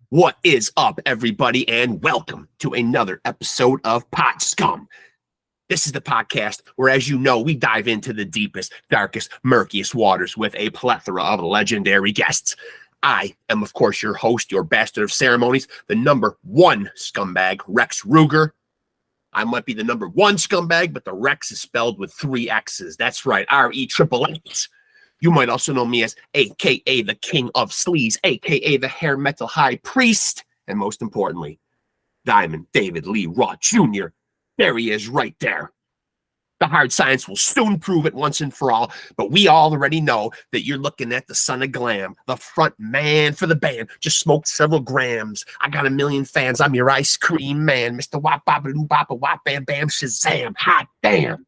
What is up, everybody, and welcome to another episode of Pot Scum. This is the podcast where, as you know, we dive into the deepest, darkest, murkiest waters with a plethora of legendary guests. I am, of course, your host, your bastard of ceremonies, the number one scumbag, Rex Ruger. I might be the number one scumbag, but the Rex is spelled with 3 X's. That's right, R-E-X-X. You might also know me as a.k.a. the King of Sleaze, a.k.a. the Hair Metal High Priest, and most importantly, Diamond David Lee Roth Jr. There he is right there. The hard science will soon prove it once and for all, but we all already know that you're looking at the son of glam, the front man for the band, just smoked several grams. I got a million fans. I'm your ice cream man, Mr. Wop Bop Bop Wop Bam Bam Shazam. Hot damn.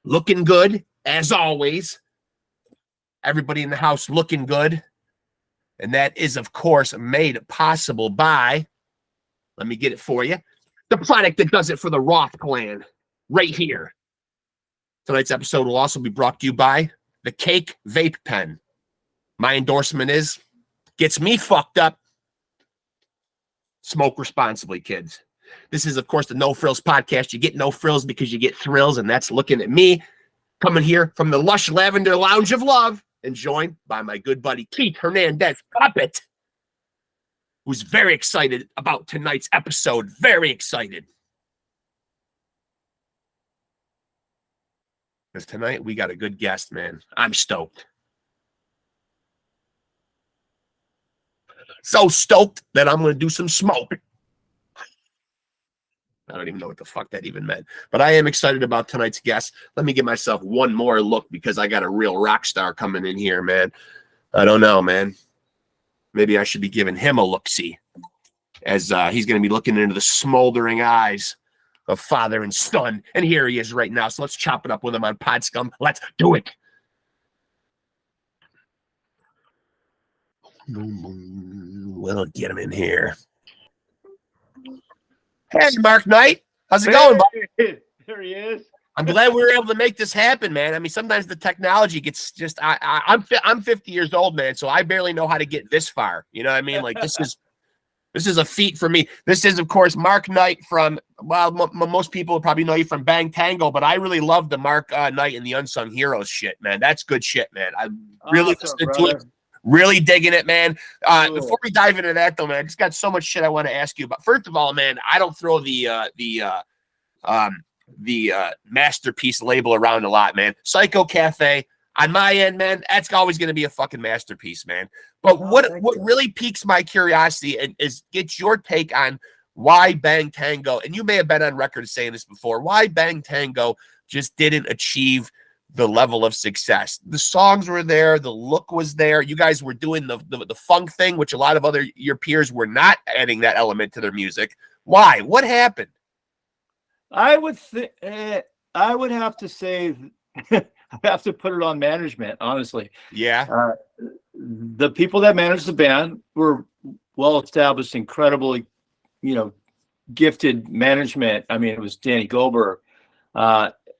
Looking good, as always. Everybody in the house looking good. And that is, of course, made possible by, let me get it for you, the product that does it for the Roth clan, right here. Tonight's episode will also be brought to you by the Cake Vape Pen. My endorsement is, gets me fucked up. Smoke responsibly, kids. This is, of course, the No Frills podcast. You get no frills because you get thrills, and that's looking at me, coming here from the lush lavender lounge of love, and joined by my good buddy Keith Hernandez Puppet, who's very excited about tonight's episode. Very excited. Because tonight we got a good guest, man. I'm stoked. So stoked that I'm going to do some smoke. I don't even know what the fuck that even meant. But I am excited about tonight's guest. Let me give myself one more look because I got a real rock star coming in here, man. I don't know, man. Maybe I should be giving him a look-see as he's going to be looking into the smoldering eyes of father and son. And here he is right now. So let's chop it up with him on Pod Scum. Let's do it. We'll get him in here. Hey, Mark Knight. How's it going, buddy? There he is. I'm glad we were able to make this happen, man. I mean, sometimes the technology gets just, I'm 50 years old, man, so I barely know how to get this far. You know what I mean? Like, this is a feat for me. This is, of course, Mark Knight from, well, most people probably know you from Bang Tango, but I really love the Mark Knight and the Unsung Heroes shit, man. That's good shit, man. I really listened to it. Really digging it, man. Before we dive into that, though, man, I just got so much shit I want to ask you about. First of all, man, I don't throw the masterpiece label around a lot, man. Psycho Cafe, on my end, man, that's always going to be a fucking masterpiece, man. But what really piques my curiosity and is get your take on why Bang Tango, and you may have been on record saying this before, why Bang Tango just didn't achieve the level of success. The songs were there, the look was there. You guys were doing the funk thing, which a lot of your peers were not adding that element to their music. Why? What happened? I would have to say, I have to put it on management, honestly. Yeah. The people that managed the band were well established, incredibly, gifted management. I mean, it was Danny Goldberg,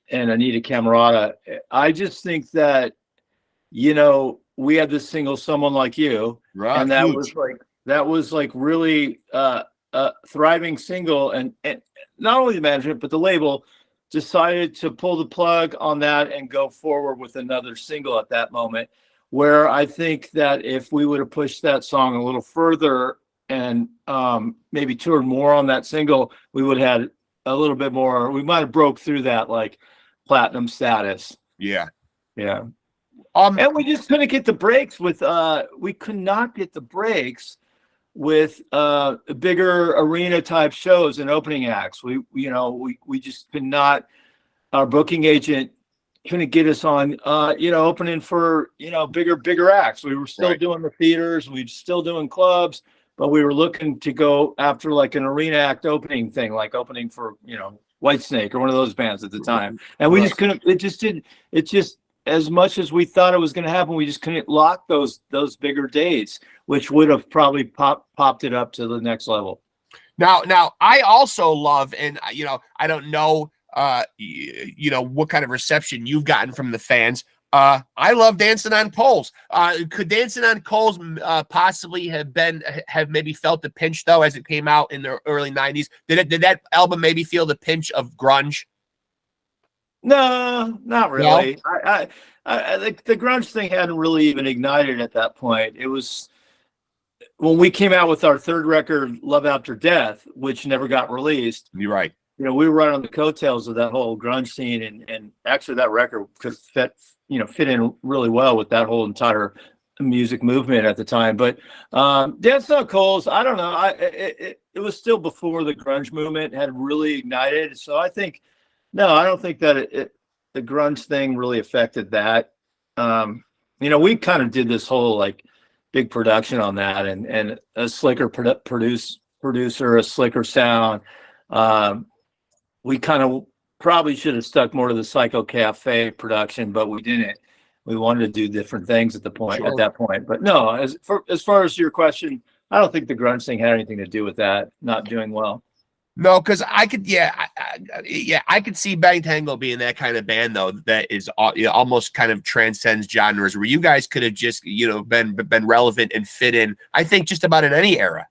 and Anita Camerata. I just think that, we had this single "Someone Like You," right, and that was like really a thriving single, and not only the management but the label decided to pull the plug on that and go forward with another single at that moment. Where I think that if we would have pushed that song a little further and maybe toured more on that single, we would have had a little bit more. We might have broke through that like platinum status. Yeah. And we just couldn't get the breaks with we could not get the breaks with bigger arena type shows and opening acts. We just could not. Our booking agent couldn't get us on opening for bigger acts. We were still doing the theaters, we were still doing clubs, but we were looking to go after like an arena act opening thing, like opening for Whitesnake or one of those bands at the time. And we just couldn't, it just as much as we thought it was going to happen, we just couldn't lock those bigger dates, which would have probably popped it up to the next level. Now I also love, and I don't know what kind of reception you've gotten from the fans. I love Dancing on Poles. Could Dancing on Poles possibly have maybe felt the pinch though as it came out in the early 90s? Did that album maybe feel the pinch of grunge? No, not really. No? I think the grunge thing hadn't really even ignited at that point. It was when we came out with our third record, Love After Death, which never got released. You're right. You know, we were right on the coattails of that whole grunge scene, and actually that record could fit in really well with that whole entire music movement at the time. But Dance on Coals, I don't know. It was still before the grunge movement had really ignited. So I think, no, I don't think that the grunge thing really affected that. We kind of did this whole like big production on that, and a slicker producer, a slicker sound. We kind of probably should have stuck more to the Psycho Cafe production, but we didn't. We wanted to do different things at that point. But no, as far as your question, I don't think the grunge thing had anything to do with that not doing well. No, because I could, I could see Bang Tango being that kind of band though that is almost kind of transcends genres, where you guys could have just been relevant and fit in. I think just about in any era.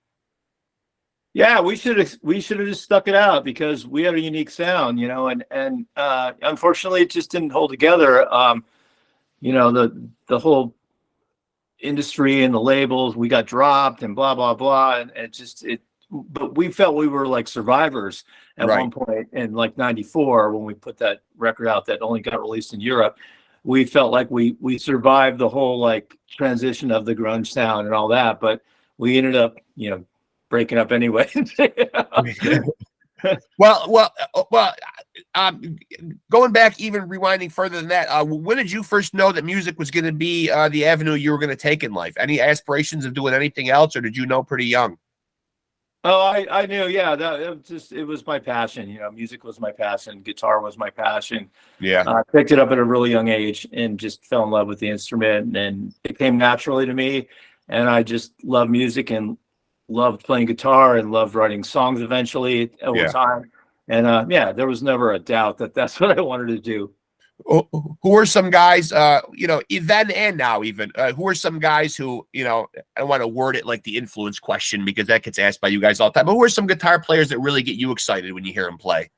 Yeah, we should have just stuck it out because we had a unique sound, and unfortunately it just didn't hold together. The whole industry and the labels, we got dropped and blah blah blah, and but we felt we were like survivors at one point in like '94 when we put that record out that only got released in Europe. We felt like we survived the whole like transition of the grunge sound and all that, but we ended up breaking up anyway. Well, going back, even rewinding further than that, when did you first know that music was going to be the avenue you were going to take in life? Any aspirations of doing anything else, or did you know pretty young? Oh, I knew. Yeah, it was my passion. Music was my passion. Guitar was my passion. Yeah, I picked it up at a really young age and just fell in love with the instrument, and it came naturally to me. And I just love music and loved playing guitar and loved writing songs eventually over time. And there was never a doubt that that's what I wanted to do. Who are some guys, then and now even, who are some guys who, I don't want to word it like the influence question because that gets asked by you guys all the time, but who are some guitar players that really get you excited when you hear them play?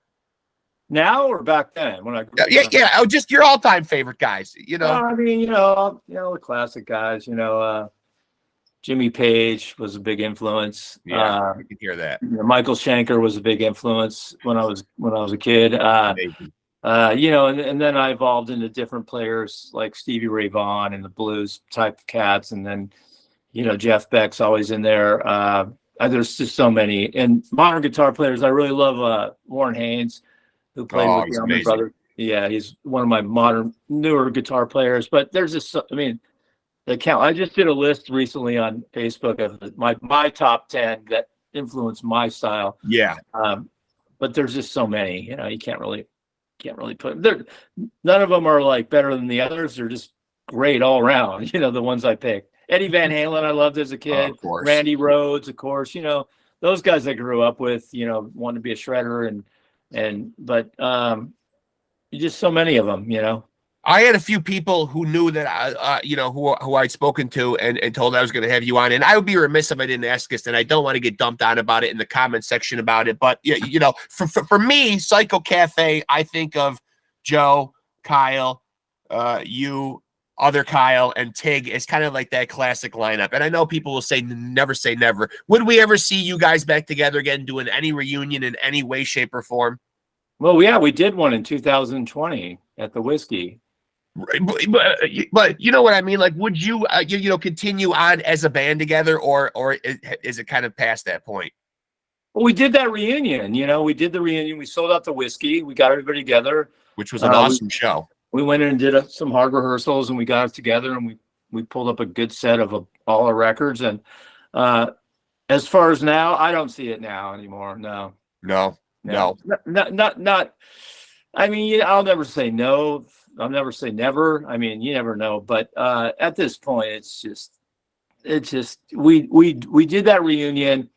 Now or back then? Oh, just your all-time favorite guys, the classic guys, Jimmy Page was a big influence. Yeah, I can hear that. Michael Schenker was a big influence when I was a kid. And then I evolved into different players like Stevie Ray Vaughan and the blues type cats, and then Jeff Beck's always in there. There's just so many. And modern guitar players, I really love Warren Haynes, who played with the Allman Brothers. Yeah, he's one of my newer guitar players. But there's just, I just did a list recently on Facebook of my top 10 that influenced my style. Yeah. But there's just so many, you can't really put there. None of them are like better than the others. They're just great all around, the ones I picked. Eddie Van Halen, I loved as a kid. Of course. Randy Rhoads, of course, those guys I grew up with, wanted to be a shredder but just so many of them, I had a few people who knew that who I'd spoken to and told I was going to have you on, and I would be remiss if I didn't ask this, and I don't want to get dumped on about it in the comment section about it. But for me, Psycho Cafe, I think of Joe, Kyle, you, other Kyle, and Tig as kind of like that classic lineup. And I know people will say never say never. Would we ever see you guys back together again, doing any reunion in any way, shape, or form? Well, yeah, we did one in 2020 at the Whiskey. But you know what I mean? Like, would you, continue on as a band together, or is it kind of past that point? Well, we did that reunion. We did the reunion. We sold out the Whiskey. We got everybody together, which was an awesome show. We went in and did some hard rehearsals, and we got it together, and we pulled up a good set of all our records. And as far as now, I don't see it now anymore. No. Not. I mean, I'll never say no. I'll never say never. I mean, you never know. But at this point, it's just we did that reunion,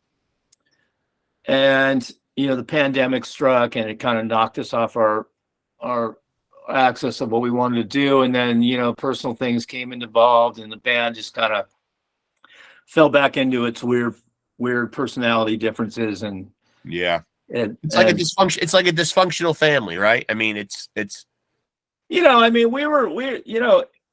and the pandemic struck, and it kind of knocked us off our access of what we wanted to do, and then personal things came involved, and the band just kind of fell back into its weird personality differences, and it's like a dysfunction. It's like a dysfunctional family, right? I mean, it's I mean,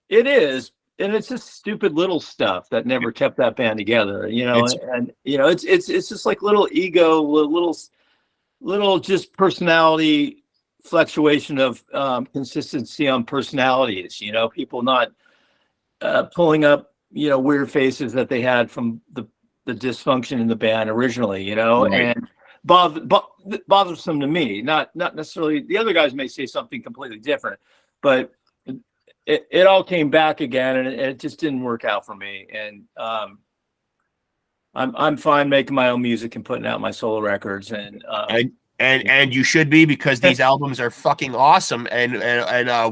it is, and it's just stupid little stuff that never kept that band together, it's just like little ego, little just personality fluctuation of consistency on personalities, people not pulling up weird faces that they had from the dysfunction in the band originally, right. And bothersome to me, not necessarily. The other guys may say something completely different, but it all came back again, and it just didn't work out for me. And I'm fine making my own music and putting out my solo records, and you should be, because these albums are fucking awesome, and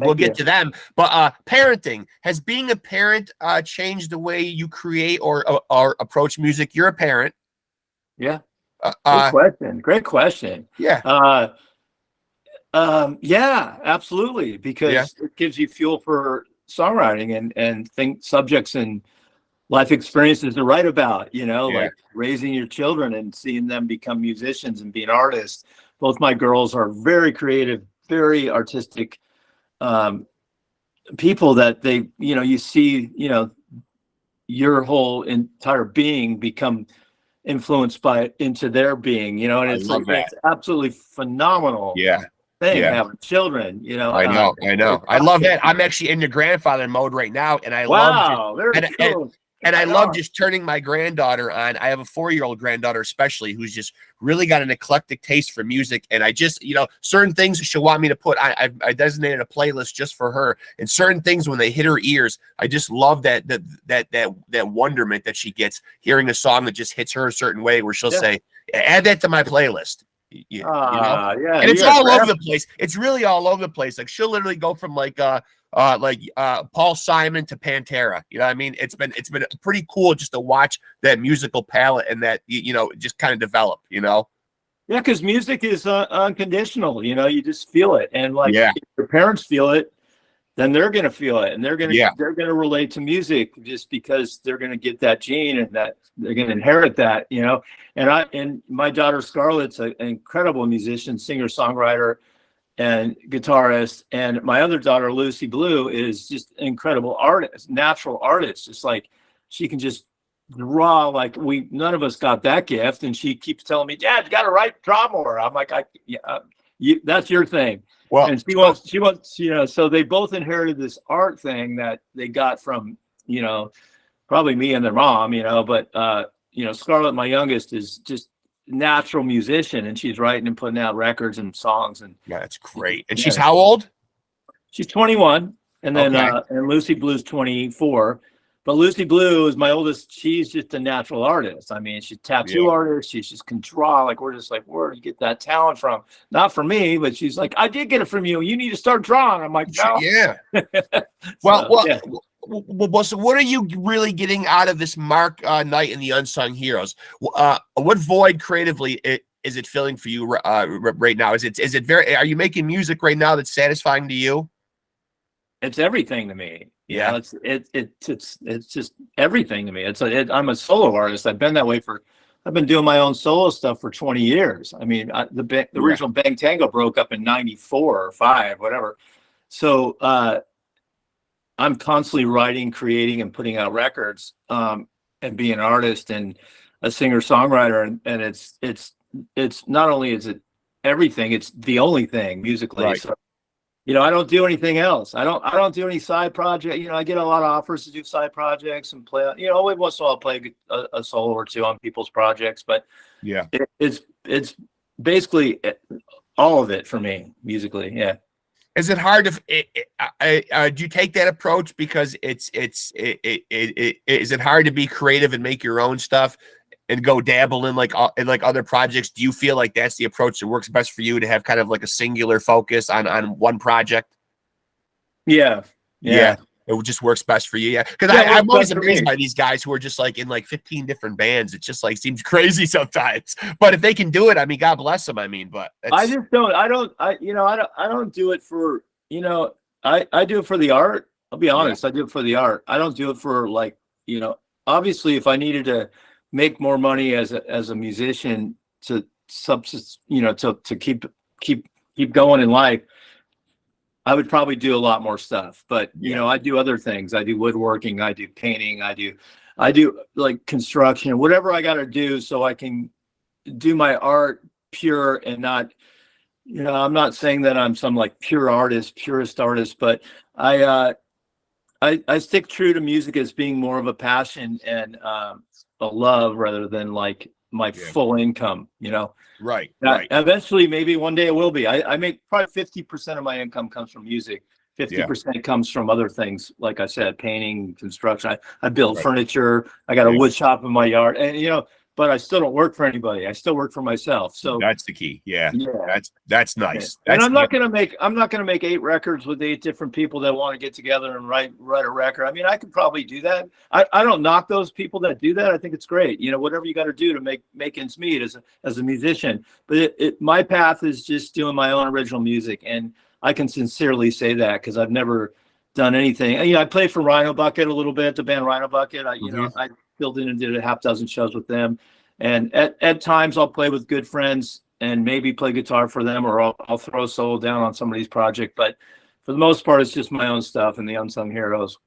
we'll get to them. But parenting, has being a parent changed the way you create or approach music? You're a parent. Yeah. Great question. Yeah. Yeah, absolutely, because it gives you fuel for songwriting and think subjects and life experiences to write about, like raising your children and seeing them become musicians and being artists. Both my girls are very creative, very artistic people that they, you see, your whole entire being become influenced into their being, and it's it's absolutely phenomenal. Thing having children, I know. I love that. I'm actually into grandfather mode right now, and I love I love just turning my granddaughter on. I have a 4-year-old granddaughter, especially, who's just really got an eclectic taste for music, and I just, certain things she'll want me to put. I designated a playlist just for her, and certain things when they hit her ears, I just love that wonderment that she gets hearing a song that just hits her a certain way, where she'll say, "Add that to my playlist." And it's all over the place. It's really all over the place. Like, she'll literally go from Paul Simon to Pantera. You know what I mean? It's been pretty cool just to watch that musical palette and that just kind of develop. Yeah, because music is unconditional. You just feel it, and if your parents feel it, then they're gonna feel it, and they're gonna relate to music just because they're gonna get that gene, and that they're gonna inherit that. And my daughter Scarlett's an incredible musician, singer, songwriter, and guitarist. And my other daughter, Lucy Blue, is just an incredible artist, natural artist. Just like, she can just draw like none of us got that gift. And she keeps telling me, "Dad, you got to draw more." I'm like, that's your thing. Well, and she wants, so they both inherited this art thing that they got from, probably me and their mom, but, Scarlett, my youngest, is just natural musician, and she's writing and putting out records and songs. And that's great. And she's how old? She's 21. And then and Lucy Blue's 24. But Lucy Blue is my oldest. She's just a natural artist. I mean, she's a tattoo artist. She just can draw. Like, we're just like, where do you get that talent from? Not from me, but she's like, "I did get it from you. You need to start drawing." I'm like, "No." Yeah. So what are you really getting out of this Mark night in the Unsung Heroes? What void creatively is it filling for you right now? Is it are you making music right now that's satisfying to you? It's everything to me. Yeah, it's just everything to me. I'm a solo artist. I've been that way I've been doing my own solo stuff for 20 years. I mean, the original Bang Tango broke up in 94 or 5, whatever. So I'm constantly writing, creating, and putting out records, and being an artist and a singer-songwriter. And it's not only is it everything, it's the only thing musically. Right. So, I don't do anything else. I don't do any side project. I get a lot of offers to do side projects and play. Every once in a while I'll play a solo or two on people's projects. But it's basically all of it for me musically. Yeah. Is it hard do you take that approach because is it hard to be creative and make your own stuff and go dabble in like other projects? Do you feel like that's the approach that works best for you, to have kind of like a singular focus on one project? Yeah. It just works best for you. Yeah. Because I'm always amazed by these guys who are just like in like 15 different bands. It just like seems crazy sometimes, but if they can do it, I mean, God bless them. I mean, but I just don't, I don't do it for you know, I do it for the art. I'll be honest. I do it for the art. I don't do it for like, you know, obviously if I needed to make more money as a musician to subsist, you know, to keep going in life, I would probably do a lot more stuff. But you know, I do other things. I do woodworking, I do painting, I do like construction, whatever I got to do so I can do my art pure and not, you know, I'm not saying that I'm some like purist artist, but I stick true to music as being more of a passion and a love rather than like my full income, you know. Right. Eventually, maybe one day it will be. I make probably 50% of my income comes from music. 50% comes from other things, like I said, painting, construction. I build furniture. I got a wood shop in my yard, and you know, but I still don't work for anybody. I still work for myself. So that's the key. That's nice. And I'm not gonna make 8 records with 8 different people that want to get together and write a record. I mean, I could probably do that. I don't knock those people that do that. I think it's great. You know, whatever you got to do to make ends meet as a musician. But my path is just doing my own original music, and I can sincerely say that because I've never done anything. You know, I played for Rhino Bucket a little bit, the band Rhino Bucket. You know, I filled in and did a half dozen shows with them. And at times I'll play with good friends and maybe play guitar for them, or I'll throw a solo down on somebody's project. But for the most part, it's just my own stuff and the Unsung Heroes.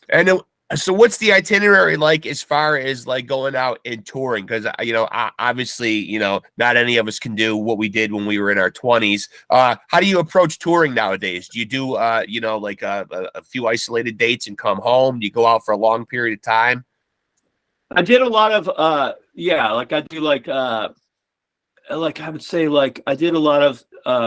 And so what's the itinerary like as far as like going out and touring? Because, you know, obviously, you know, not any of us can do what we did when we were in our 20s. How do you approach touring nowadays? Do you do, you know, like a few isolated dates and come home? Do you go out for a long period of time? I did a lot of, like I do like I would say like I did a lot of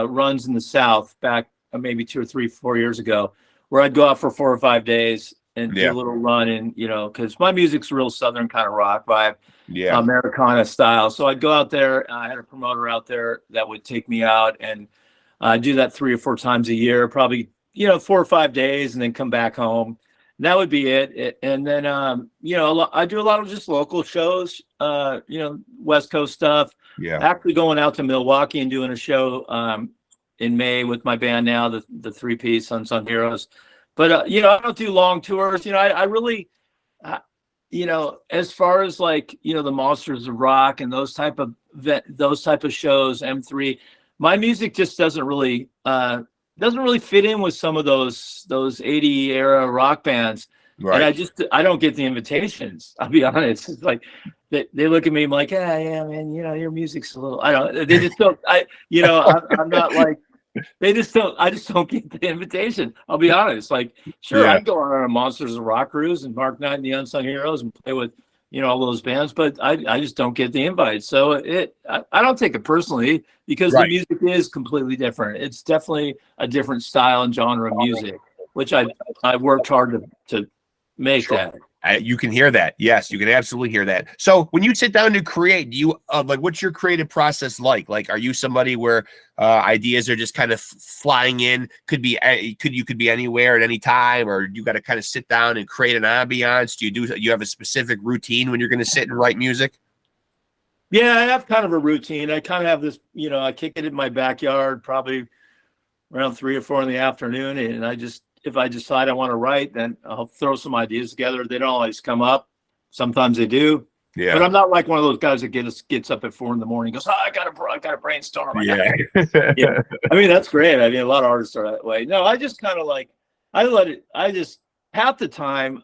runs in the South back maybe 2 or 3, 4 years ago, where I'd go out for 4 or 5 days and do a little run, and you know, because my music's real Southern kind of rock vibe, Americana style. So I'd go out there. I had a promoter out there that would take me out, and I do that 3 or 4 times a year, probably, you know, 4 or 5 days, and then come back home. That would be it. And then, you know, I do a lot of just local shows, you know, West Coast stuff. Actually going out to Milwaukee and doing a show in May with my band now, the 3-piece Unsung Heroes. But, you know, I don't do long tours. You know, I really, you know, as far as like, you know, the Monsters of Rock and those type of shows, M3, my music just doesn't really fit in with some of those 80 era rock bands. Right. And I don't get the invitations. I'll be honest. It's like they look at me, I'm like, yeah, man, you know, your music's a little, they just don't, you know, I'm not like, I just don't get the invitation. I'll be honest. Like, sure, I'd go on a Monsters of Rock cruise and Mark Knight and the Unsung Heroes and play with, you know, all those bands, but I just don't get the invite. So I don't take it personally, because the music is completely different. It's definitely a different style and genre of music, which I worked hard to make that. You can hear that. Yes, you can absolutely hear that. So when you sit down to create, do you like, what's your creative process like? Like, are you somebody where ideas are just kind of flying in? Could be anywhere at any time, or you got to kind of sit down and create an ambiance? Do you have a specific routine when you're going to sit and write music? Yeah, I have kind of a routine. I kind of have this, you know, I kick it in my backyard probably around 3 or 4 in the afternoon, and if I decide I want to write, then I'll throw some ideas together. They don't always come up. Sometimes they do. Yeah. But I'm not like one of those guys that gets up at 4 in the morning and goes, I got to brainstorm. Yeah. I mean, that's great. I mean, a lot of artists are that way. No, I just kind of like, half the time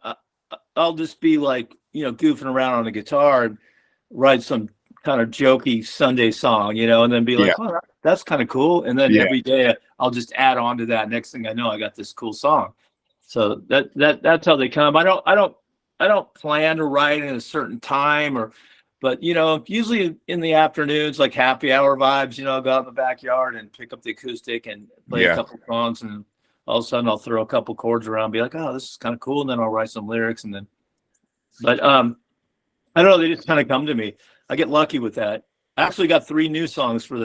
I'll just be like, you know, goofing around on the guitar and write some kind of jokey Sunday song, you know, and then be like, oh, that's kind of cool. And then every day I'll just add on to that. Next thing I know, I got this cool song. So that's how they come. I don't plan to write in a certain time, but you know, usually in the afternoons, like happy hour vibes, you know, I'll go out in the backyard and pick up the acoustic and play a couple songs, and all of a sudden I'll throw a couple chords around, be like, oh, this is kind of cool. And then I'll write some lyrics, and then, but I don't know, they just kind of come to me. I get lucky with that. I actually got 3 new songs for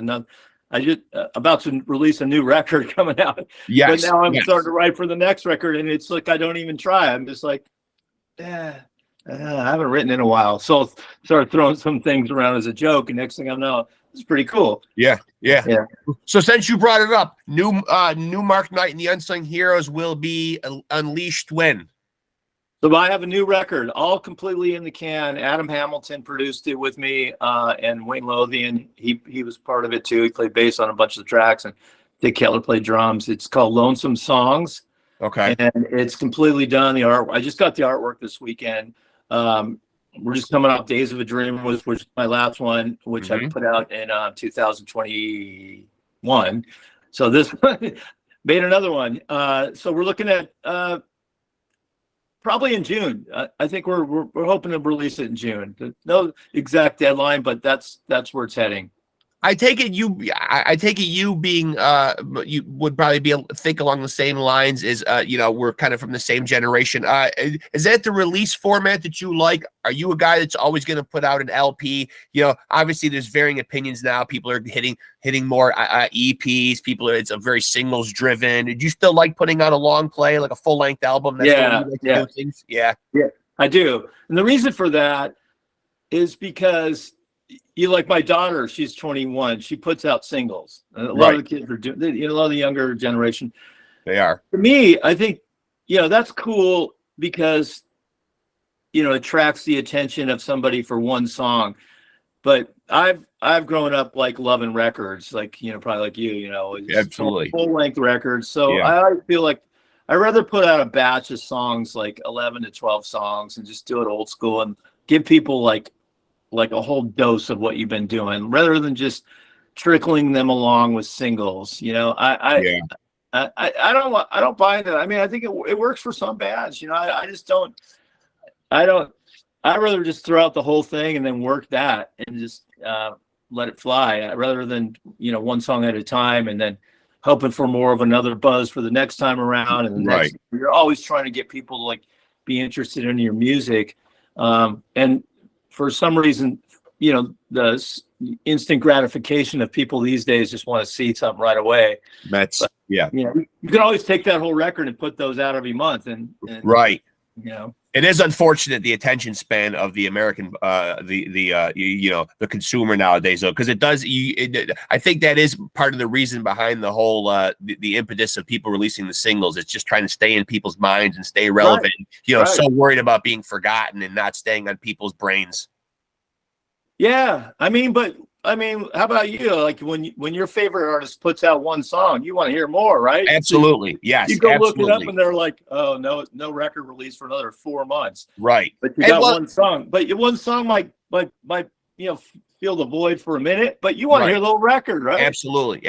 I just about to release a new record coming out. Yes. But now I'm starting to write for the next record, and it's like I don't even try. I'm just like, I I haven't written in a while. So I'll start throwing some things around as a joke, and next thing I know, it's pretty cool. Yeah. So since you brought it up, new Mark Knight and the Unsung Heroes will be unleashed when? So I have a new record, all completely in the can. Adam Hamilton produced it with me, and Wayne Lothian, he was part of it too. He played bass on a bunch of the tracks, and Dick Kettler played drums. It's called Lonesome Songs. Okay. And it's completely done. The art, I just got the artwork this weekend. We're just coming off Days of a Dream, which was my last one, which I put out in 2021. So this one made another one. So we're looking at probably in June. I think we're hoping to release it in June. No exact deadline, but that's where it's heading. I take it you being you would probably think along the same lines as we're kind of from the same generation. Is that the release format that you like? Are you a guy that's always going to put out an LP? Obviously there's varying opinions now. People are hitting more EPs. It's a very singles driven. Did you still like putting out a long play, like a full length album? That's Yeah. Yeah, I do. And the reason for that is because like my daughter, she's 21. She puts out singles. A lot of the kids are doing. A lot of the younger generation. They are. For me, I think that's cool because it attracts the attention of somebody for one song. But I've grown up like loving records, like probably like you. Absolutely full length records. So I feel like I'd rather put out a batch of songs, like 11 to 12 songs, and just do it old school and give people like a whole dose of what you've been doing rather than just trickling them along with singles. I don't buy that. I mean, I think it works for some bands, I just don't, I'd rather just throw out the whole thing and then work that and just let it fly rather than, one song at a time and then hoping for more of another buzz for the next time around. And you're always trying to get people to like be interested in your music. And for some reason, the instant gratification of people these days just want to see something right away. You can always take that whole record and put those out every month, and right. It is unfortunate the attention span of the American, the consumer nowadays, though, because it does. I think that is part of the reason behind the whole the impetus of people releasing the singles. It's just trying to stay in people's minds and stay relevant. So worried about being forgotten and not staying on people's brains. Yeah, I mean, how about you? Like when your favorite artist puts out one song, you want to hear more, right? Absolutely, yes. You go look it up, and they're like, "Oh, no record release for another 4 months." Right. But you got one song. But one song might fill the void for a minute. But you want to hear the whole record, right? Absolutely.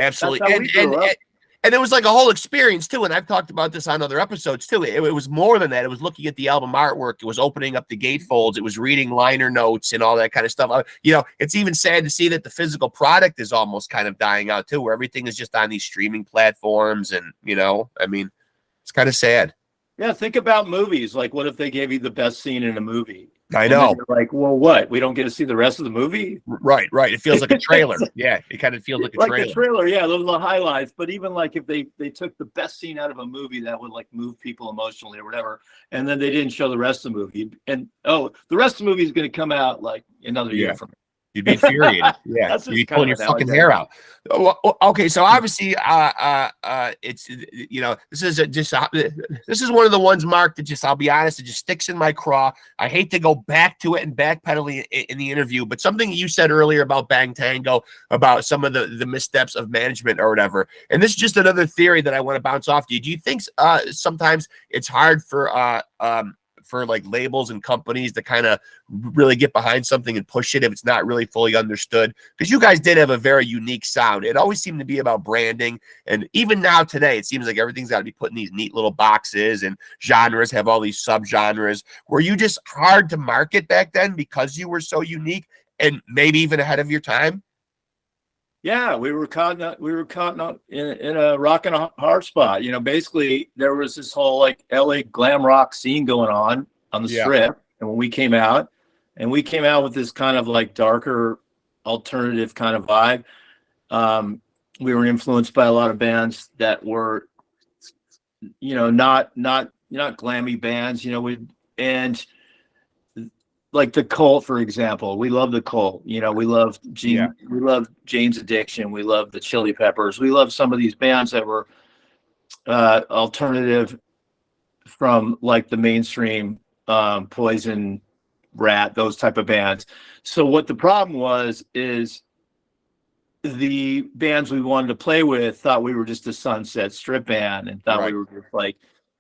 And it was like a whole experience too. And I've talked about this on other episodes too. It was more than that. It was looking at the album artwork. It was opening up the gatefolds. It was reading liner notes and all that kind of stuff. It's even sad to see that the physical product is almost kind of dying out too, where everything is just on these streaming platforms. And, it's kind of sad. Yeah. Think about movies. Like, what if they gave you the best scene in a movie? I know. Like, well, what? We don't get to see the rest of the movie? Right. It feels like a trailer. Yeah, it kind of feels like a trailer. Like a trailer, yeah, those are the highlights. But even like if they took the best scene out of a movie that would like move people emotionally or whatever, and then they didn't show the rest of the movie, and the rest of the movie is going to come out like another year from now. You'd be infuriated. Yeah, you'd be pulling your fucking hair out. Okay, so obviously, it's this is one of the ones, Mark, that I'll be honest, it just sticks in my craw. I hate to go back to it and backpedaling in the interview, but something you said earlier about Bang Tango, about some of the missteps of management or whatever, and this is just another theory that I want to bounce off to you. Do you think sometimes it's hard for like labels and companies to kind of really get behind something and push it if it's not really fully understood? Because you guys did have a very unique sound. It always seemed to be about branding. And even now today, it seems like everything's got to be put in these neat little boxes, and genres have all these subgenres. Were you just hard to market back then because you were so unique and maybe even ahead of your time? Yeah, we were caught in a rock and a hard spot. Basically there was this whole like LA glam rock scene going on the strip. And when we came out with this kind of like darker alternative kind of vibe, we were influenced by a lot of bands that were, not glammy bands, and like the Cult, for example. We love the Cult. You know, we love we love Jane's Addiction. We love the Chili Peppers. We love some of these bands that were alternative from like the mainstream, Poison, Rat, those type of bands. So what the problem was is the bands we wanted to play with thought we were just a Sunset Strip band and thought we were just like,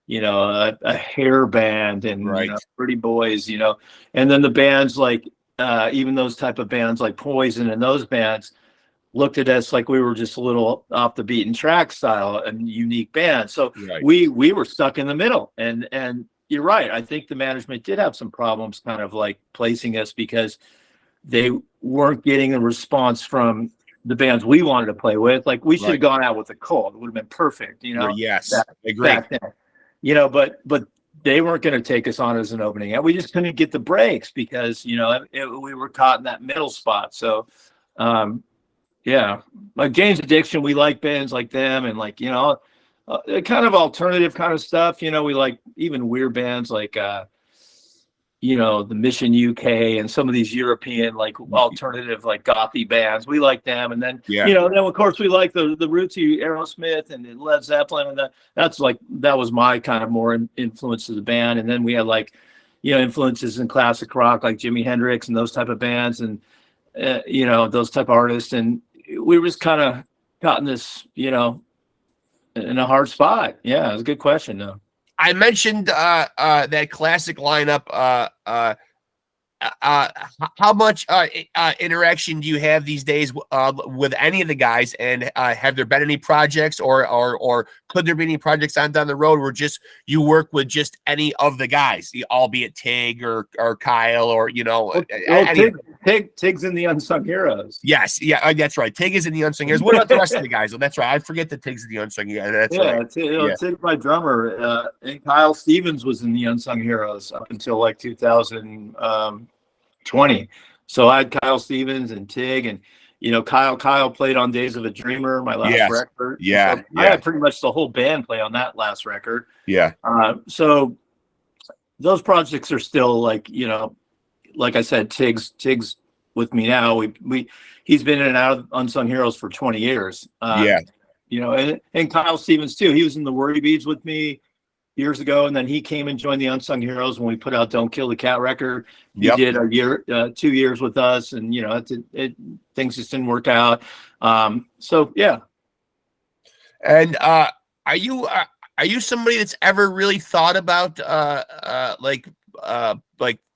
you know, a hair band and you know, Pretty Boys, you know. And then the bands like even those type of bands like Poison and those bands looked at us like we were just a little off the beaten track style and unique band. So we were stuck in the middle. And you're right. I think the management did have some problems kind of like placing us because they weren't getting a response from the bands we wanted to play with. Like we should have gone out with the Cold. It would have been perfect, you know. Yes, I agree. You know, but they weren't going to take us on as an opening act. We just couldn't get the breaks because, you know, we were caught in that middle spot. So, yeah, like Jane's Addiction, we like bands like them and like, you know, kind of alternative kind of stuff. You know, we like even weird bands like, you know, the Mission UK and some of these European like alternative like gothy bands. We like them, and then you know, then of course we like the rootsy Aerosmith and Led Zeppelin, and that was my kind of more influence to the band. And then we had like, you know, influences in classic rock like Jimi Hendrix and those type of bands, and you know, those type of artists. And we were just kind of caught in this, you know, in a hard spot. Yeah, it was a good question though. I mentioned that classic lineup. How much interaction do you have these days with any of the guys? And have there been any projects, or could there be any projects on down the road where just you work with just any of the guys, albeit Tig or Kyle or you know? Tig's in the Unsung Heroes. Yes, yeah, that's right. Tig is in the Unsung Heroes. What about the rest of the guys? Oh, that's right. I forget that Tig's in the Unsung. Yeah, that's right. Tig, my drummer, and Kyle Stevens was in the Unsung Heroes up until like 2020. So I had Kyle Stevens and Tig, and you know, Kyle played on Days of a Dreamer, my last record. So I had pretty much the whole band play on that last record. So those projects are still like, you know, like I said, Tig's with me now. He's been in and out of Unsung Heroes for 20 years. You know, and Kyle Stevens too. He was in the Worry Beads with me years ago, and then he came and joined the Unsung Heroes when we put out Don't Kill the Cat record. He did a year, 2 years with us, and you know, things just didn't work out. So yeah. And are you somebody that's ever really thought about like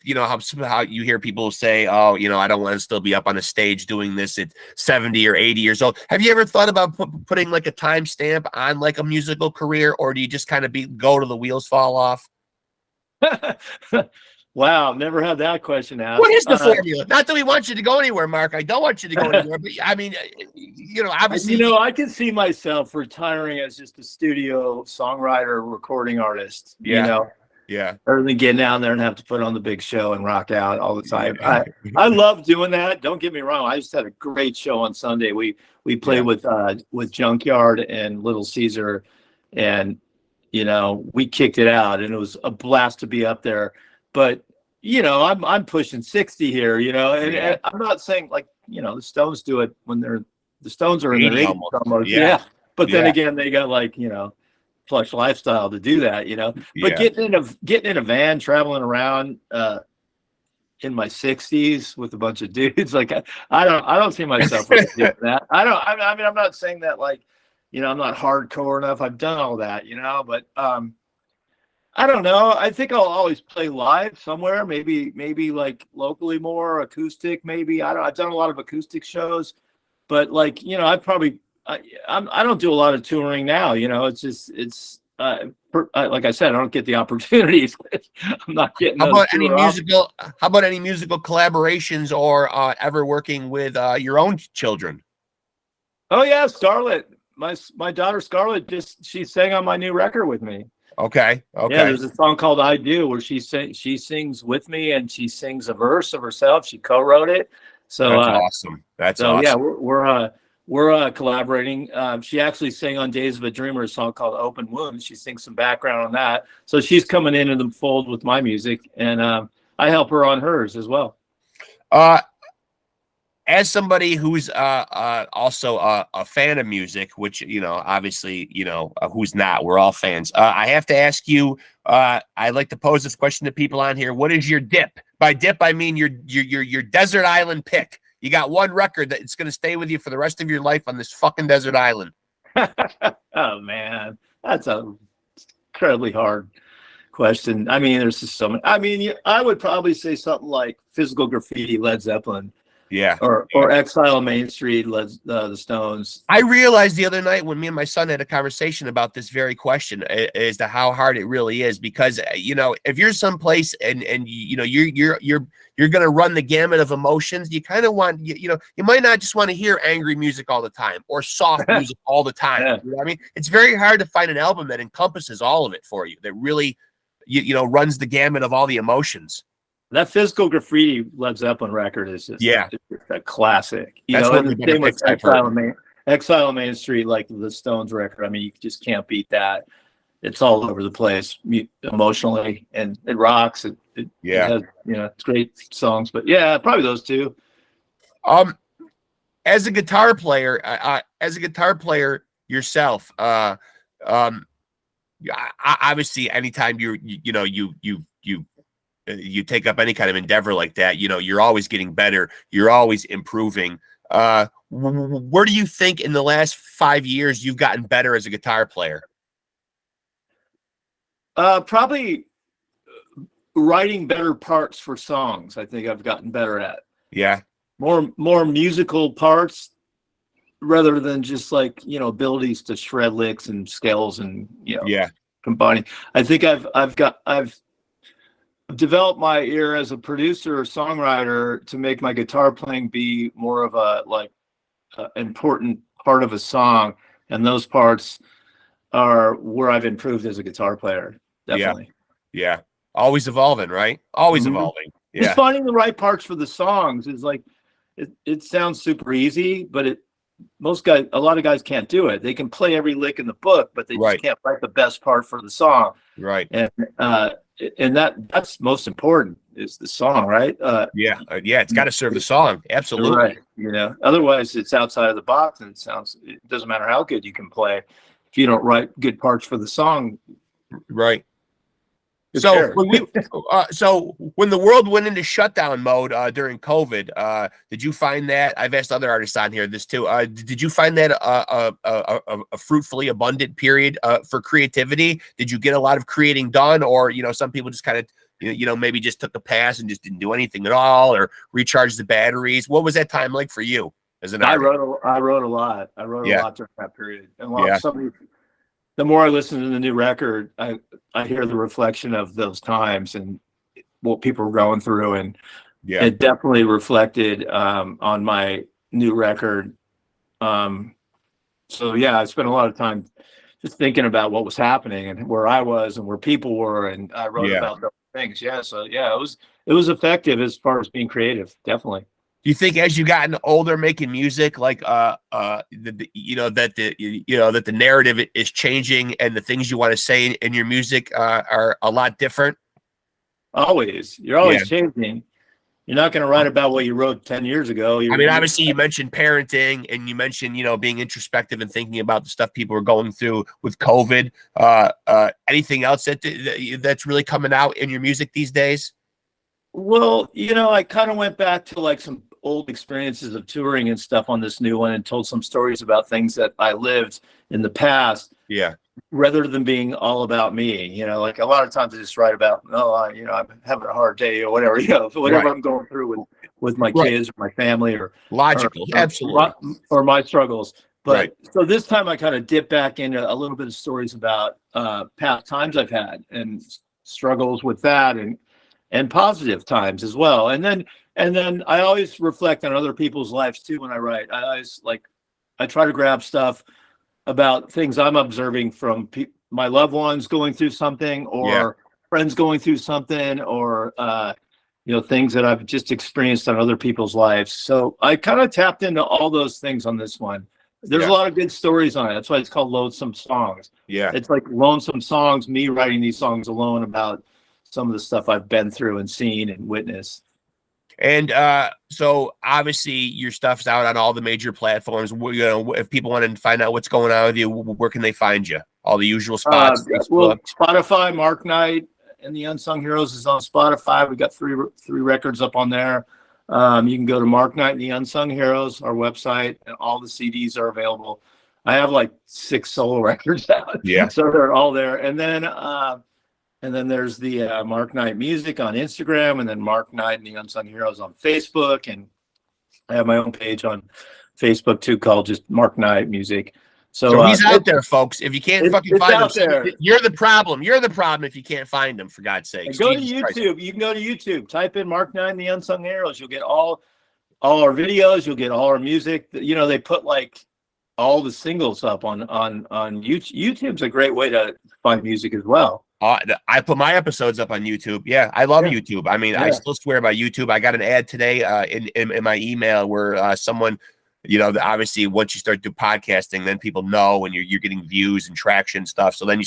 you know how you hear people say, oh, you know, I don't want to still be up on a stage doing this at 70 or 80 years old. Have you ever thought about putting like a timestamp on like a musical career, or do you just kind of go till the wheels fall off? Wow, never had that question asked. What is the formula? Not that we want you to go anywhere, Mark. I don't want you to go anywhere, but I mean, you know, obviously, you know, I can see myself retiring as just a studio songwriter, recording artist. You know. Rather than getting down there and have to put on the big show and rock out all the time. I love doing that. Don't get me wrong. I just had a great show on Sunday. We played with Junkyard and Little Caesar, and you know, we kicked it out, and it was a blast to be up there. But you know, I'm pushing 60 here, you know, and I'm not saying like, you know, the Stones do it when the Stones are in their 80s almost. But then again, they got like, you know, plush lifestyle to do that, you know. But getting in a van, traveling around in my 60s with a bunch of dudes, like I don't see myself doing that. I mean, I'm not saying that like, you know, I'm not hardcore enough. I've done all that, you know, but I don't know. I think I'll always play live somewhere, maybe like locally more acoustic, maybe. I've done a lot of acoustic shows, but like, you know, I don't do a lot of touring now, you know. It's just like I said, I don't get the opportunities. I'm not getting. How about any musical collaborations or ever working with your own children? Oh yeah, Scarlett, my daughter Scarlett, she sang on my new record with me. Okay. Yeah, there's a song called "I Do" where she sings with me, and she sings a verse of herself. She co-wrote it. So that's awesome. That's awesome. Yeah, we're collaborating. She actually sang on Days of a Dreamer, a song called Open Wounds. She sings some background on that. So she's coming into the fold with my music. And I help her on hers as well. As somebody who's also a fan of music, which, you know, obviously, you know, who's not, we're all fans. I have to ask you, I like to pose this question to people on here. What is your dip? By dip, I mean your desert island pick. You got one record that it's going to stay with you for the rest of your life on this fucking desert island. Oh man, that's a incredibly hard question. I mean, there's just so many. I mean, I would probably say something like Physical Graffiti, Led Zeppelin. Yeah. Or Exile on Main Street, the Stones. I realized the other night when me and my son had a conversation about this very question as to how hard it really is, because, you know, if you're someplace and you know, you're going to run the gamut of emotions, you kind of want, you know, you might not just want to hear angry music all the time or soft music all the time. Yeah. You know what I mean? It's very hard to find an album that encompasses all of it for you, that really, you know, runs the gamut of all the emotions. That Physical Graffiti Led Zeppelin record is just a classic. You That's know, one of the same with picks I've heard. Exile on Main Street, like the Stones record. I mean, you just can't beat that. It's all over the place emotionally, and it rocks. It has, you know, it's great songs. But yeah, probably those two. As a guitar player, yourself, obviously, anytime you take up any kind of endeavor like that, you know, you're always getting better. You're always improving. Where do you think in the last 5 years you've gotten better as a guitar player? Probably writing better parts for songs. I think I've gotten better at. Yeah. More musical parts rather than just, like, you know, abilities to shred licks and scales and, you know, combining. I think I've developed my ear as a producer or songwriter to make my guitar playing be more of a important part of a song, and those parts are where I've improved as a guitar player. Definitely. Yeah. Always evolving, right? Always evolving. Yeah. Just finding the right parts for the songs is like, it sounds super easy, but a lot of guys can't do it. They can play every lick in the book, but they just can't write the best part for the song. Right. And that's most important is the song, right? It's got to serve the song. Absolutely. Right. You know, otherwise it's outside of the box, and it doesn't matter how good you can play if you don't write good parts for the song. Right. So when the world went into shutdown mode during COVID, did you find that, I've asked other artists on here this too, did you find that a fruitfully abundant period for creativity? Did you get a lot of creating done, or, you know, some people just kind of, you know, maybe just took a pass and just didn't do anything at all, or recharged the batteries? What was that time like for you as an artist? I wrote a lot. I wrote a lot during that period, and the more I listen to the new record, I hear the reflection of those times and what people were going through, and it definitely reflected on my new record. So yeah, I spent a lot of time just thinking about what was happening and where I was and where people were, and I wrote about those things. Yeah, so yeah, it was effective as far as being creative, definitely. Do you think as you gotten older making music, like that the narrative is changing and the things you want to say in your music are a lot different? Always. You're always changing. You're not going to write about what you wrote 10 years ago. I mean, obviously you mentioned parenting, and you mentioned, you know, being introspective and thinking about the stuff people are going through with COVID. Anything else that's really coming out in your music these days? Well, you know, I kind of went back to like some old experiences of touring and stuff on this new one, and told some stories about things that I lived in the past. Yeah. Rather than being all about me, you know, like a lot of times I just write about, you know, I'm having a hard day or whatever, you know, whatever I'm going through with my kids or my family or logical, absolutely, or my struggles. But so this time I kind of dip back into a little bit of stories about past times I've had and struggles with that, and positive times as well. And then I always reflect on other people's lives too when I write. I try to grab stuff about things I'm observing from my loved ones going through something, or friends going through something, or you know, things that I've just experienced on other people's lives. So I kind of tapped into all those things on this one. There's a lot of good stories on it. That's why it's called Lonesome Songs. Yeah. It's like Lonesome Songs, me writing these songs alone about some of the stuff I've been through and seen and witnessed. And so obviously your stuff's out on all the major platforms. If people want to find out what's going on with you, where can they find you? All the usual spots. Well, Spotify, Mark Knight and the Unsung Heroes is on Spotify. We got three records up on there. You can go to Mark Knight and the Unsung Heroes, our website, and all the CDs are available. I have like 6 solo records out. Yeah. So they're all there. And then there's the Mark Knight Music on Instagram, and then Mark Knight and the Unsung Heroes on Facebook. And I have my own page on Facebook too, called just Mark Knight Music. So he's out there, folks. If you can't fucking find him, you're the problem. You're the problem if you can't find him, for God's sake. Go to YouTube. Christ. You can go to YouTube. Type in Mark Knight and the Unsung Heroes. You'll get all our videos. You'll get all our music. You know, they put like all the singles up on YouTube. YouTube's a great way to find music as well. I put my episodes up on YouTube. Yeah, I love YouTube. I mean, I still swear by YouTube. I got an ad today in my email where someone, you know, obviously once you start doing podcasting, then people know and you're getting views and traction stuff. So then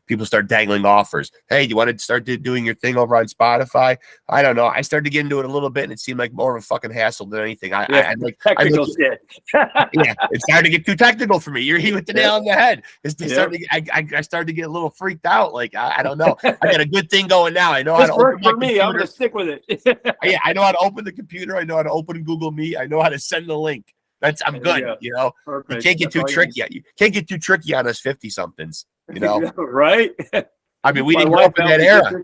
people start dangling offers. Hey, do you want to start doing your thing over on Spotify? I don't know. I started to get into it a little bit and it seemed like more of a fucking hassle than anything. Technical shit. Yeah, it started to get too technical for me. You hit the nail on the head. I started to get a little freaked out. Like, I don't know. I got a good thing going now. I know how to open my computer. I'm going to stick with it. Yeah, I know how to open the computer. I know how to open Google Meet. I know how to send the link. I'm good. Yeah. You know, perfect. You can't get too tricky. You can't get too tricky on us 50 somethings. You know, right? I mean, we didn't grow up in that era.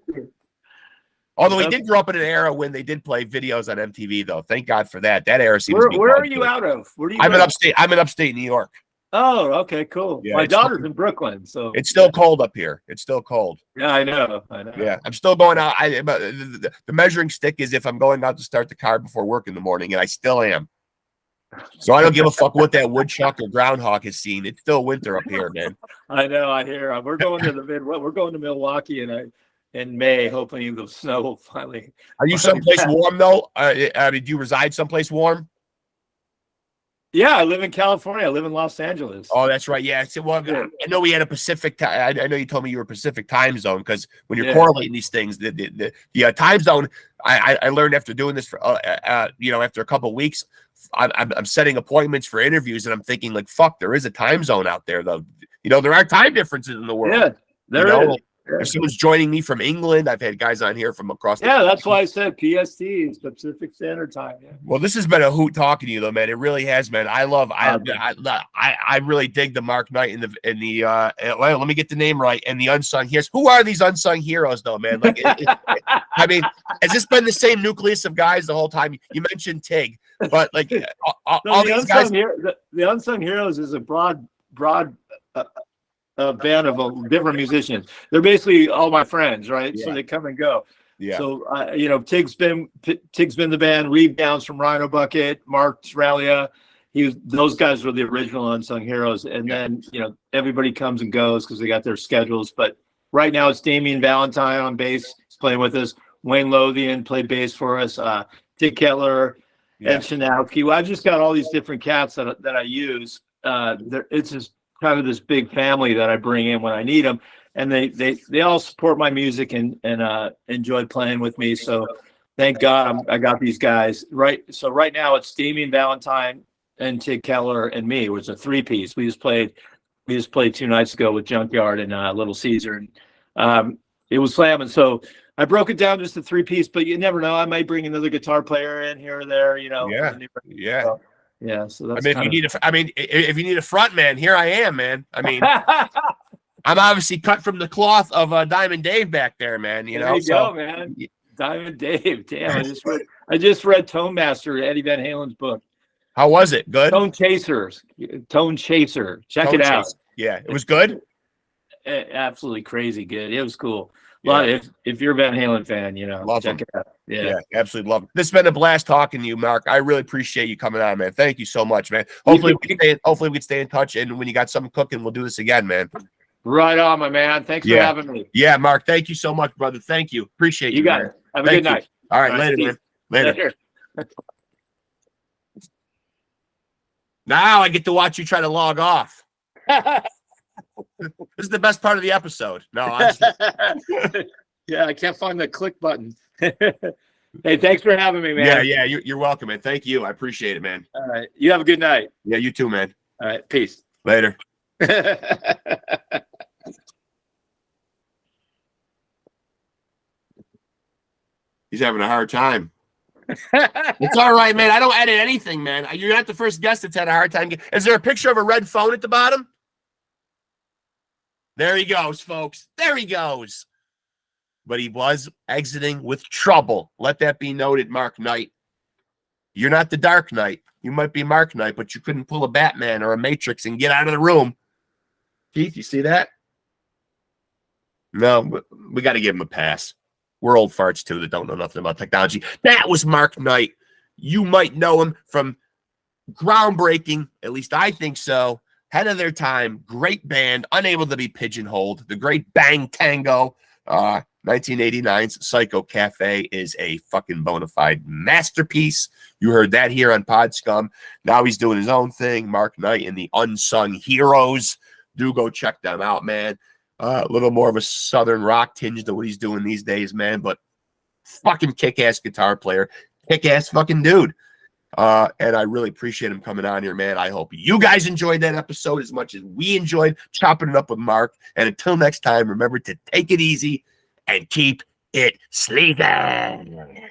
Although we did grow up in an era when they did play videos on MTV, though. Thank God for that. That era seems. Where are you out of? Where do you? I'm in upstate. I'm in upstate New York. Oh, okay, cool. Yeah, my daughter's in Brooklyn, so it's still cold up here. It's still cold. Yeah, I know. Yeah, I'm still going out. But the measuring stick is if I'm going out to start the car before work in the morning, and I still am. So I don't give a fuck what that woodchuck or groundhog has seen. It's still winter up here, man. I know. I hear. We're going to the Midwest. We're going to Milwaukee in May, hoping the snow will finally. Are you someplace warm though? Did you reside someplace warm? Yeah, I live in California. I live in Los Angeles. Oh, that's right. Yeah. Well, I know we had a Pacific time. I know you told me you were Pacific time zone because when you're correlating these things, the time zone. I learned after doing this for after a couple of weeks. I'm setting appointments for interviews and I'm thinking like, fuck, there is a time zone out there though. You know, there are time differences in the world. Yeah, there is. If someone's joining me from England, I've had guys on here from across the country. That's why I said PST is Pacific Standard Time. Yeah. Well, this has been a hoot talking to you though, man. It really has, man. I really dig the Mark Knight and the let me get the name right, and the Unsung Heroes. Who are these Unsung Heroes though, man? Like I mean, has this been the same nucleus of guys the whole time? You mentioned Tig, but like all these guys. The Unsung Heroes is a broad a band of different musicians. They're basically all my friends, right? Yeah. So they come and go. Yeah. So Tig's been the band. Reed Downs from Rhino Bucket, Mark Ralia. Those guys were the original Unsung Heroes. And then everybody comes and goes because they got their schedules. But right now it's Damian Valentine on bass. He's playing with us. Wayne Lothian played bass for us. Dick Kettler and Shanowski. Well, I've just got all these different cats that I use. It's just kind of this big family that I bring in when I need them, and they all support my music and enjoy playing with me. So thank God I got these guys right. So right now it's Damian Valentine and Tig Kettler and me, which is a 3-piece. We just played 2 nights ago with Junkyard and Little Caesar, and it was slamming. So I broke it down just a 3-piece, but you never know. I might bring another guitar player in here or there. Yeah. So, yeah, so that's. If you need a front man, here I am, man. I mean, I'm obviously cut from the cloth of Diamond Dave back there, man. There you go, man. Diamond Dave. Damn, I just read Tone Master, Eddie Van Halen's book. How was it? Good. Tone Chaser. Check it out. Yeah, it was good. Absolutely crazy good. It was cool. Yeah. If you're a Van Halen fan, check it out. Yeah, absolutely love it. This has been a blast talking to you, Mark. I really appreciate you coming on, man. Thank you so much, man. Hopefully we can stay in touch, and when you got something cooking, we'll do this again, man. Right on, my man. Thanks for having me. Yeah, Mark. Thank you so much, brother. Thank you. Appreciate you. You got it. Have a good night. All right, later, man. Later. Now I get to watch you try to log off. This is the best part of the episode. No, I'm Yeah, I can't find the click button. Hey, thanks for having me, man. Yeah, you're welcome, man. Thank you. I appreciate it, man. All right. You have a good night. Yeah, you too, man. All right. Peace. Later. He's having a hard time. It's all right, man. I don't edit anything, man. You're not the first guest that's had a hard time. Is there a picture of a red phone at the bottom? There he goes, folks. There he goes. But he was exiting with trouble. Let that be noted, Mark Knight. You're not the Dark Knight. You might be Mark Knight, but you couldn't pull a Batman or a Matrix and get out of the room. Keith, you see that? No, we got to give him a pass. We're old farts, too, that don't know nothing about technology. That was Mark Knight. You might know him from groundbreaking, at least I think so, head of their time, great band, unable to be pigeonholed. The great Bang Tango. 1989's Psycho Cafe is a fucking bona fide masterpiece. You heard that here on Pod Scum. Now he's doing his own thing. Mark Knight and the Unsung Heroes. Do go check them out, man. A little more of a southern rock tinge to what he's doing these days, man. But fucking kick-ass guitar player. Kick-ass fucking dude. And I really appreciate him coming on here, man. I hope you guys enjoyed that episode as much as we enjoyed chopping it up with Mark. And until next time, remember to take it easy and keep it sleeping.